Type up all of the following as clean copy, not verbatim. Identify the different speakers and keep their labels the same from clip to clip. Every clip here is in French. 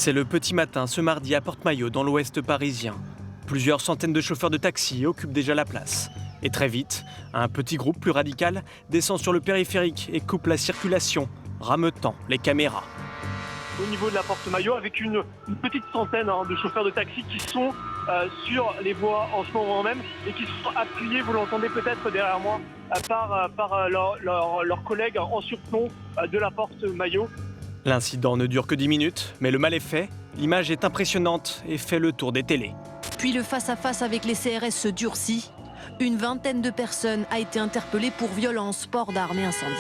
Speaker 1: C'est le petit matin ce mardi à Porte-Maillot dans l'ouest parisien. Plusieurs centaines de chauffeurs de taxi occupent déjà la place. Et très vite, un petit groupe plus radical descend sur le périphérique et coupe la circulation, rameutant les caméras.
Speaker 2: Au niveau de la Porte-Maillot, avec une petite centaine de chauffeurs de taxi qui sont sur les voies en ce moment même et qui sont appuyés, vous l'entendez peut-être derrière moi, par leurs collègues en surplomb de la Porte-Maillot.
Speaker 1: L'incident ne dure que 10 minutes, mais le mal est fait. L'image est impressionnante et fait le tour des télés.
Speaker 3: Puis le face-à-face avec les CRS se durcit. Une vingtaine de personnes a été interpellée pour violence, port d'armes et incendie.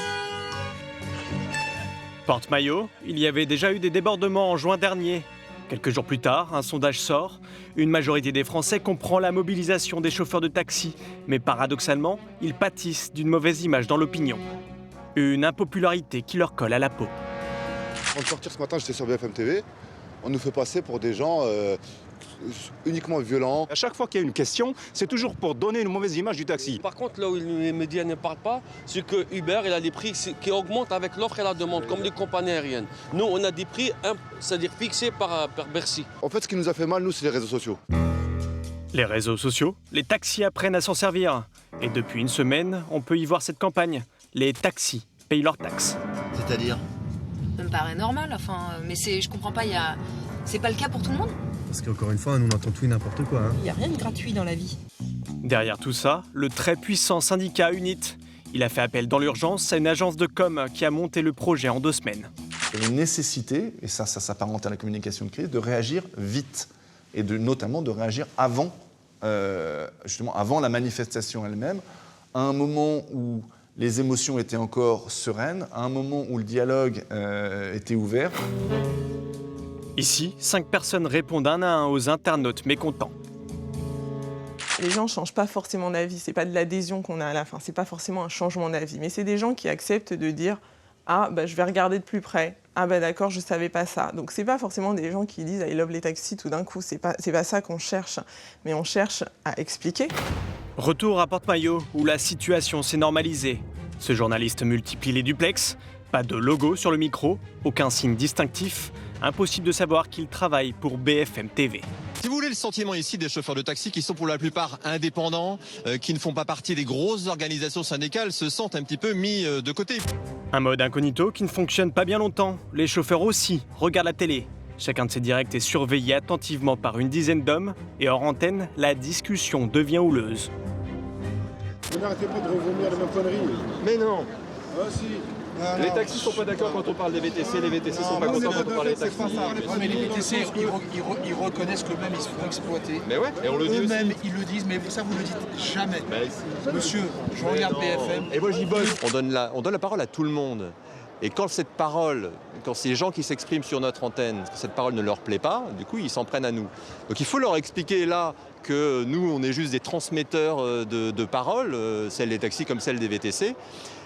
Speaker 1: Porte-Maillot, il y avait déjà eu des débordements en juin dernier. Quelques jours plus tard, un sondage sort. Une majorité des Français comprend la mobilisation des chauffeurs de taxi. Mais paradoxalement, ils pâtissent d'une mauvaise image dans l'opinion. Une impopularité qui leur colle à la peau.
Speaker 4: Avant de sortir ce matin, j'étais sur BFM TV. On nous fait passer pour des gens uniquement violents.
Speaker 5: À chaque fois qu'il y a une question, c'est toujours pour donner une mauvaise image du taxi.
Speaker 6: Par contre, là où les médias ne parlent pas, c'est que Uber il a des prix qui augmentent avec l'offre et la demande, comme les compagnies aériennes. Nous, on a des prix, c'est-à-dire fixés par Bercy.
Speaker 4: En fait, ce qui nous a fait mal, nous, c'est les réseaux sociaux.
Speaker 1: Les réseaux sociaux, les taxis apprennent à s'en servir. Et depuis une semaine, on peut y voir cette campagne. Les taxis payent leurs taxes.
Speaker 7: C'est-à-dire ?
Speaker 8: Ça me paraît normal, mais je comprends pas, c'est pas le cas pour tout le monde.
Speaker 7: Parce qu'encore une fois, nous on entend tout et n'importe quoi.
Speaker 8: Il n'y a rien de gratuit dans la vie.
Speaker 1: Derrière tout ça, le très puissant syndicat UNIT. Il a fait appel dans l'urgence à une agence de com qui a monté le projet en 2 semaines.
Speaker 9: Il y a une nécessité, et ça s'apparente à la communication de crise, de réagir vite. Et notamment de réagir avant la manifestation elle-même, à un moment où les émotions étaient encore sereines, à un moment où le dialogue était ouvert.
Speaker 1: Ici, 5 personnes répondent un à un aux internautes mécontents.
Speaker 10: Les gens ne changent pas forcément d'avis, c'est pas de l'adhésion qu'on a à la fin, c'est pas forcément un changement d'avis, mais c'est des gens qui acceptent de dire « Ah, je vais regarder de plus près. Ah d'accord, je savais pas ça. » Donc c'est pas forcément des gens qui disent « I love les taxis » tout d'un coup, c'est pas ça qu'on cherche, mais on cherche à expliquer.
Speaker 1: Retour à Porte-Maillot, où la situation s'est normalisée. Ce journaliste multiplie les duplex, pas de logo sur le micro, aucun signe distinctif, impossible de savoir qu'il travaille pour BFM TV.
Speaker 11: Si vous voulez, le sentiment ici des chauffeurs de taxi qui sont pour la plupart indépendants, qui ne font pas partie des grosses organisations syndicales, se sentent un petit peu mis de côté.
Speaker 1: Un mode incognito qui ne fonctionne pas bien longtemps. Les chauffeurs aussi regardent la télé. Chacun de ces directs est surveillé attentivement par une dizaine d'hommes et hors antenne, la discussion devient houleuse.
Speaker 4: Vous n'arrêtez pas de revenir les mêmes conneries.
Speaker 5: Mais non.
Speaker 4: Ah si.
Speaker 5: Les taxis sont pas d'accord quand on parle des VTC, les VTC sont pas contents quand on parle des taxis.
Speaker 12: Mais les VTC, ils reconnaissent qu'eux-mêmes ils se font exploiter.
Speaker 5: Mais ouais, et on le dit aussi.
Speaker 12: Eux-mêmes, ils le disent, mais ça vous le dites jamais. Monsieur, je regarde BFM.
Speaker 5: Et moi j'y bosse.
Speaker 11: On donne la parole à tout le monde. Et quand ces gens qui s'expriment sur notre antenne, cette parole ne leur plaît pas, du coup ils s'en prennent à nous. Donc il faut leur expliquer là que nous on est juste des transmetteurs de paroles, celles des taxis comme celles des VTC.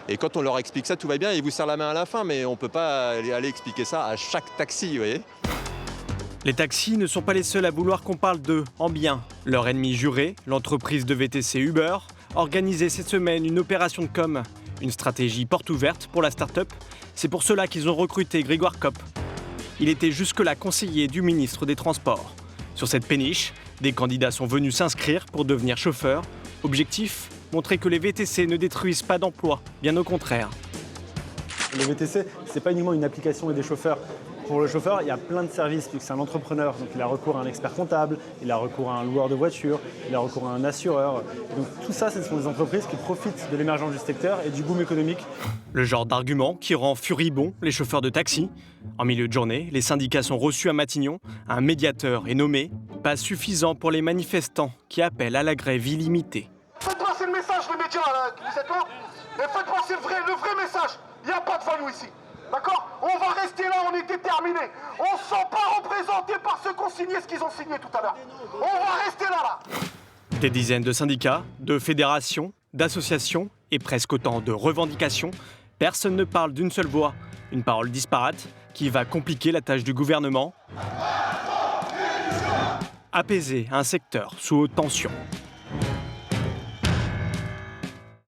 Speaker 11: Et quand on leur explique ça, tout va bien, ils vous serrent la main à la fin, mais on ne peut pas aller expliquer ça à chaque taxi, vous voyez.
Speaker 1: Les taxis ne sont pas les seuls à vouloir qu'on parle d'eux en bien. Leur ennemi juré, l'entreprise de VTC Uber, organisait cette semaine une opération de com', une stratégie porte ouverte pour la start-up. C'est pour cela qu'ils ont recruté Grégoire Kopp. Il était jusque-là conseiller du ministre des Transports. Sur cette péniche, des candidats sont venus s'inscrire pour devenir chauffeurs. Objectif ? Montrer que les VTC ne détruisent pas d'emplois, bien au contraire.
Speaker 13: Le VTC, ce n'est pas uniquement une application et des chauffeurs. Pour le chauffeur, il y a plein de services, puisque c'est un entrepreneur. Donc il a recours à un expert comptable, il a recours à un loueur de voitures, il a recours à un assureur. Donc tout ça, ce sont des entreprises qui profitent de l'émergence du secteur et du boom économique.
Speaker 1: Le genre d'argument qui rend furibond les chauffeurs de taxi. En milieu de journée, les syndicats sont reçus à Matignon. Un médiateur est nommé. Pas suffisant pour les manifestants qui appellent à la grève illimitée.
Speaker 14: Faites passer le message, les médias, là, vous êtes là, et faites passer le vrai message. Il n'y a pas de value ici. D'accord ? On va rester là, on est déterminés. On ne se sent pas représenté par ceux qui ont signé ce qu'ils ont signé tout à l'heure. On va rester là.
Speaker 1: Des dizaines de syndicats, de fédérations, d'associations et presque autant de revendications. Personne ne parle d'une seule voix. Une parole disparate qui va compliquer la tâche du gouvernement. Apaiser un secteur sous haute tension.